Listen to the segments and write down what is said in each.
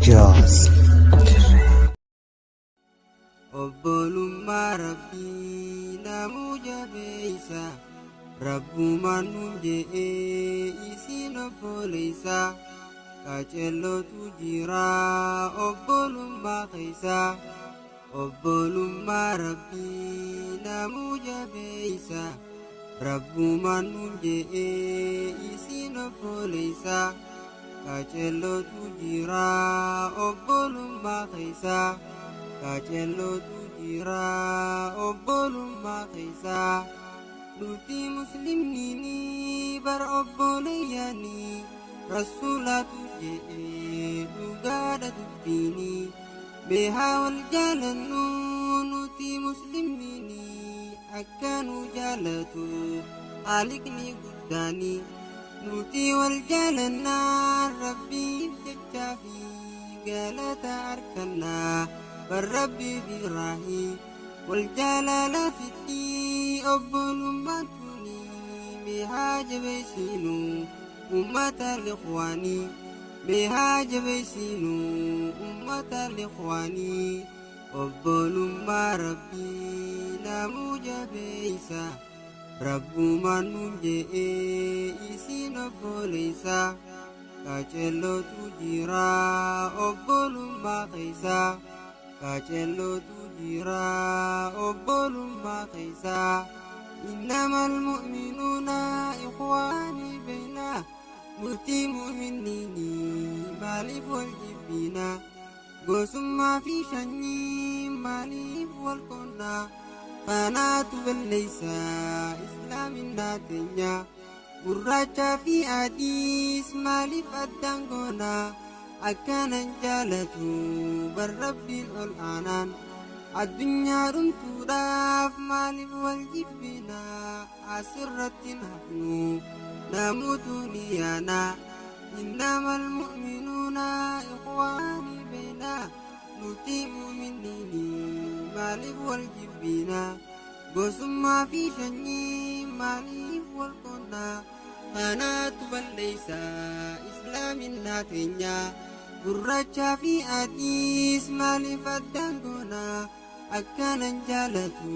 Jos. Obbolummaa rabbii namuu jabeeysa rabbumaan nuun je'ee isiin obboleeysa qaceellootu jira obbolummaa keeysa obbolummaa rabbii namuu jabeeysa rabbumaan nuun je'ee isiin obboleeysa qaceellootu jira obbolummaa keeysa qaceellootu jira obbolummaa keeysa nuti muslimniini bara obboleeyyaani rasuulaatu jedhee dhugaadha dubbiini beehaa wal jaalannu nuti muslimniini akka nu jaalatu haaliqni guddaani nuti wal jaalannaa rabbiif jechaafi galata harkannaa barrabbi biraahi wal jaalala fitti obbolummaan tuni beehaa jabeessinu ummata liqwaani beehaa jabeessinu ummata liqwaani obbolummaa rabbii namuu jabeeysa rabbumaan nuun je'ee isiin obboleeysa qaceellootu jira obbolummaa keeysa qaceellootu jira obbolummaa keeysa innamal mu'minuuna ikhwaanii beeyna nuti mu'miniini maaliif wal jibbiina gosummaa fi shanyii maaliif wal qoonna kanaatu balleeysa islaaminaa teenya gurraachaa fi adiis maaliif addaan goona akkanan jaalatu barrabbiin ol aanaan addunyaa dhumtuudhaaf maaliif wal jibbina asirrattiin hafnu namuutu ni yaana innamal mu'minuuna ikhwaanii beeyna nuti mu'miniini maaliif wal jibbina gosummaa fi shanyii maaliif wal qoonna kanaatu balleeysa islaaminaa teenya gurraachaa fi adiis maaliif addaan goona akkanan jaalatu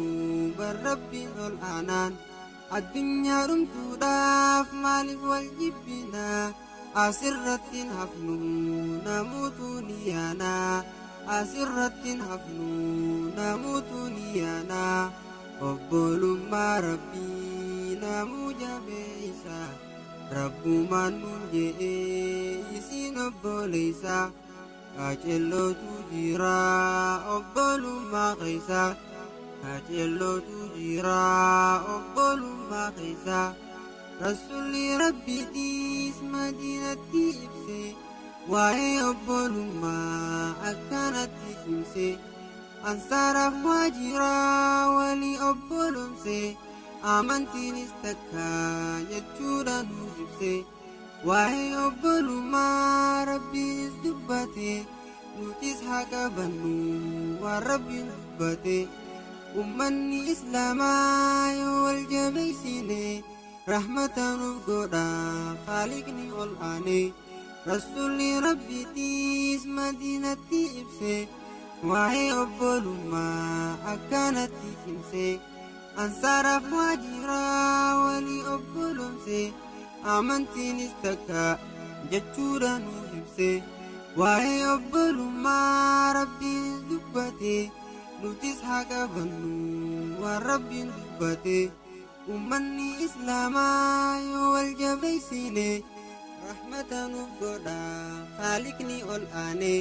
barrabbiin ol aanaan addunyaa dhumtuudhaaf maaliif wal jibbina asirrattiin hafnu namuutu ni yaana asirrattiin hafnu namuutu ni yaana obbolummaa rabbii namuu jabeeysa rabbumaan nuun je'ee isiin obboleeysa qaceellootu jira obbolummaa keeysa qaceellootu jira obbolummaa keeysa rasuulli rabbiitiis madiinatti ibse waa'ee obbolummaa akkanatti cimse ansaaraaf muhaajiraa walii obbolomse amantiinis takka jechuudha nuuf ibse waa'ee obbolummaa rabbiinis dubbate nutis haa qabannu waan rabbiin dubbate ummanni islaamaa yoo wal jabeeysine rahmata nuuf godha haaliqni ol aane rasuulli rabbiitiis madiinatti ibse waa'ee obbolummaa akkanatti cimse ansaaraaf muhaajiraa walii obbolomse amantiinis takka jechuudha nuuf ibse waa'ee obbolummaa rabbiinis dubbate nutis haa qabannu waan rabbiin dubbate ummanni islaamaa yoo wal jabeeysine rahmata nuuf godha haaliqni ol aane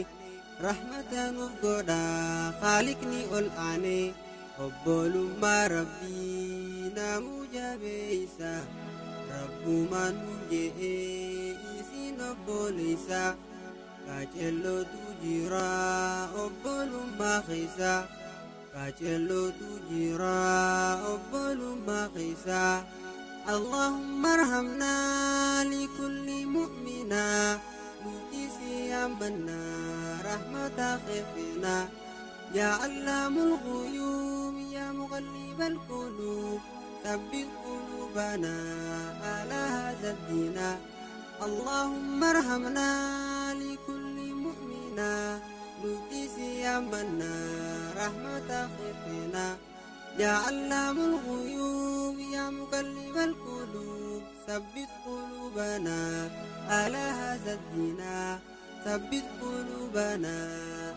rahmata nuuf godha haaliqni ol aane obbolummaa rabbii namuu jabeeysa rabbumaan nuun je'ee isiin obboleeysa qaceellootu jira obbolummaa keeysa qaceellootu jira obbolummaa keeysa اللهم ارحمنا لكل مؤمنا نتيسي بنا رحمة خفنا يا علام الغيوم يا مغلب القلوب ثبت قلوبنا على هذا الدين اللهم ارحمنا لكل مؤمن علينا نبتسي يمنا رحمة خفنا يا علام الغيوب يا مقلب القلوب ثبت قلوبنا على هذا الدين ثبت قلوبنا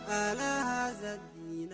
على هذا الدين